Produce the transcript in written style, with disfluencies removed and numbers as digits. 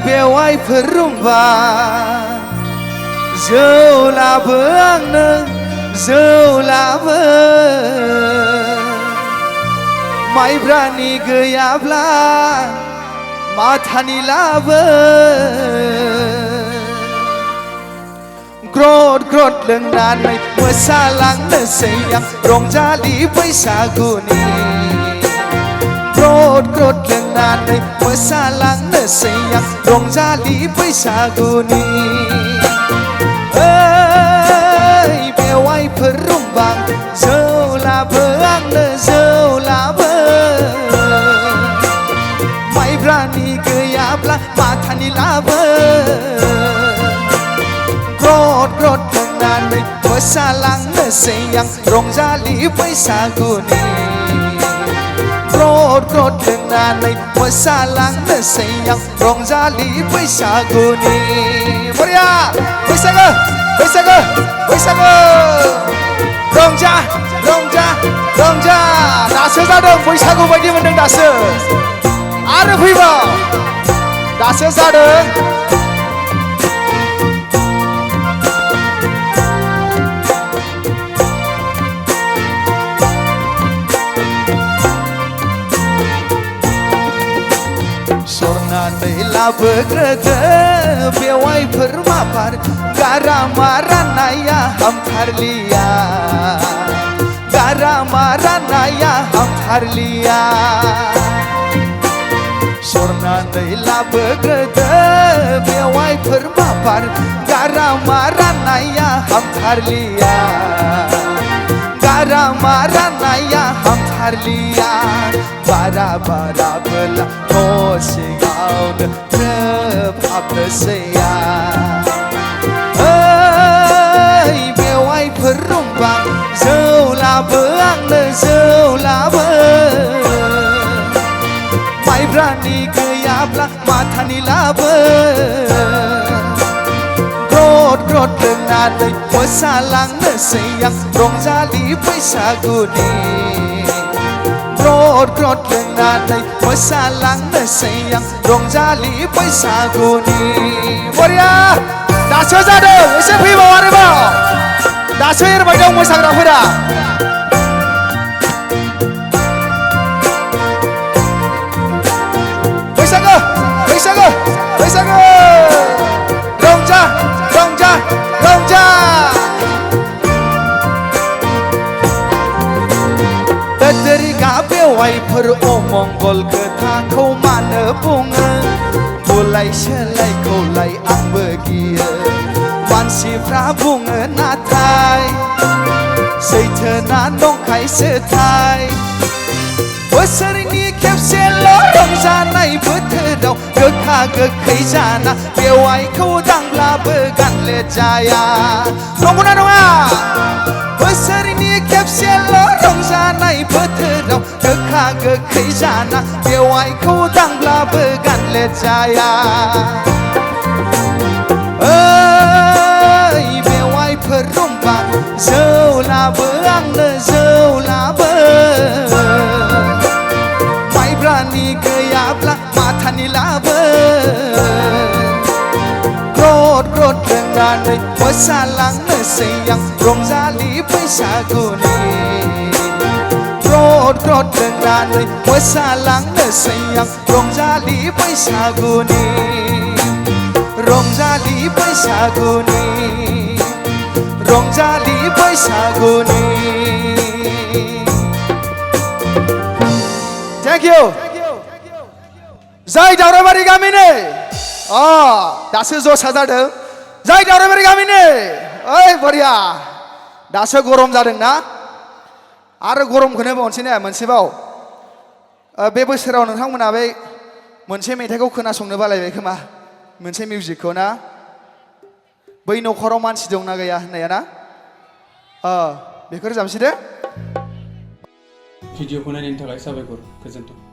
बेवाइफोर रुमबा जौ लाबो आंनो जौ लाबो माइब्रानि गैयाब्ला माथानि लाबो ग्रद ग्रद लोंनानै मोसालांनोसै आं रंजालि बैसागुनि ग्रद ग्रद लोंनानै मोसालांनोसै आं रंजालि बैसागुनि बेवाइफोर रुमबां जौ लाबो आंनो जौ लाबो माइब्रानि गैयाब्ला माथानि लाबो ग्रद ग्रद लोंनानै मोसालांनोसै आं रंजालि बैसागुनि ग्रद ग्रद लोंनानै मोसालांनोसै आं रंजालि बैसागुनि बरिया बैसागो बैसागो बैसागो रंजा रंजा रंजा दासो जादों बैसागु बायदि मोनदों दासो आरो फैबाव दासो जादों सरनानै लाबोग्रोदो बेवाइफोर माबार गारामा राननाया हामथारलिया गारामा राननाया हामथारलिया सरनानै लाबोग्रोदो बेवाइफोर माबार गारामा राननाया हामथारलिया गारामा राननाया हामथारलिया बारा बारा बोला न' सिङावनो ग्रोब हाबनोसै बेवाइफोर रुमबां जौ लाबो आंनो जौ लाबो माइब्रानि गैयाब्ला माथानि लाबो ग्रद ग्रद लोंनानै मोसालांनोसै आं रंजालि बैसागुनि ग्रद ग्रद लोंनानै मोसालांनोसै आं रंजालि बैसागुनि बरिया दासो जादों एसे फैबाव आरोबाव दासो एरबाय दं मोसाग्राफोरा बैसागो बैसागो बैसागो रंजा रंजा रंजा दोदोरिगा बेवाइफोर अमंगल खोथाखौ मानो बुङो बुलाय सोलायखौलाय आंबो गियो मानसिफ्रा बुङो नाथाय सैथोना नंखायसोथाय बोसोरनि खेबसेल' रंजानाय बोथोराव गोखा गोखै जाना बेवाइखौ दांब्लाबो गानलेट जाया नंगौना नङा बोसोरनि खेबसेल' रंजानाय बोथोराव गोखा गोखै जाना बेवाइखौ दांब्लाबो गानलेट जाया बेवाइफोर रुमबा जौ लाबो आंनो जौ लाबो माइब्रानि गैयाब्ला माथानि लाबो ग्रद ग्रद लोंनानै मोसालांनोसै आं रंजालि बैसागुनि ग्रद ग्रद लोंनानै मोसालांनोसै आं रंजालि बैसागुनि रंजालि बैसागुनि रंजालि बैसागुनि थेंक इउ जय दावराबारि गामिनि दासो जसा जादों जय दावराबारि गामिनि ओइ बरिया दासो गरम जादों ना आरो गरमखौनो बावनोसै ने मोनसेबाव बे बोसोराव नोंथांमोना बे मोनसे मेथाइखौ खोनासंनो बालायबाय खोमा मोनसे मिउजिकखौ ना बै न'खराव मानसि दंना गैया होननाया ना बेखौ रोजाबसै दे भिडिअखौ नायनायनि थाखाय साबायखर गोजोन्थों।